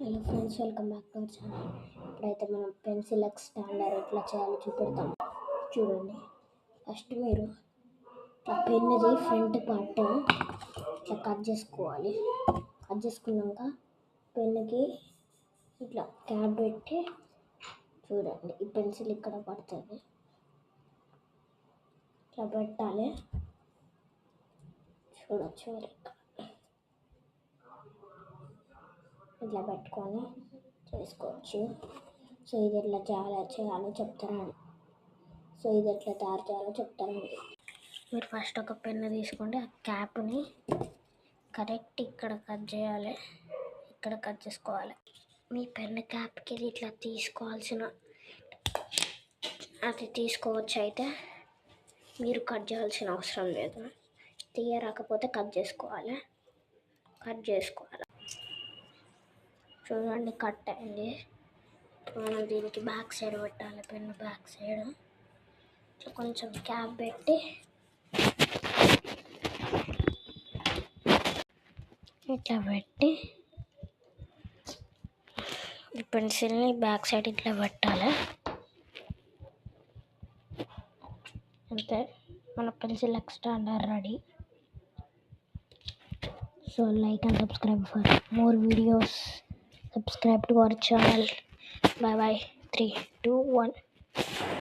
Hello friends, welcome back to our channel. ఇప్పుడైతే మనం pencil extender ఎట్లా చేయాలో చూపెడతాం. చూడండి, ఫస్ట్ మీరు ఇట్లా పెన్నుది ఫ్రంట్ పార్ట్ ఇట్లా కట్ చేసుకోవాలి. కట్ చేసుకున్నాక పెన్నుకి ఇట్లా క్యాప్ పెట్టి చూడండి, ఈ పెన్సిల్ ఇక్కడ పడుతుంది, ఇట్లా పెట్టాలి. చూడొచ్చు మీరు ఇట్లా పెట్టుకొని చేసుకోవచ్చు. సో ఇది ఎట్లా చేయాలో చెప్తానండి. సో ఇది ఎట్లా తయారు చేయాలో చెప్తానండి. మీరు ఫస్ట్ ఒక పెన్ను తీసుకోండి, ఆ క్యాప్ని కరెక్ట్ ఇక్కడ కట్ చేయాలి, ఇక్కడ కట్ చేసుకోవాలి. మీ పెన్ను క్యాప్కి ఇట్లా తీసుకోవాల్సిన అది తీసుకోవచ్చు. అయితే మీరు కట్ చేయాల్సిన అవసరం లేదు, తీయరాకపోతే కట్ చేసుకోవాలి. చూడండి, కట్ అయింది. ఇప్పుడు మనం దీనికి బ్యాక్ సైడ్ పెట్టాలి. పెన్ను బ్యాక్ సైడ్ ఇట్లా కొంచెం క్యాప్ పెట్టి ఇట్లా పెట్టి ఈ పెన్సిల్ని బ్యాక్ సైడ్ ఇట్లా పెట్టాలి. అంతే, మన pencil extender ready. So like and subscribe for more videos. Subscribe to our channel. Bye bye. 3, 2, 1.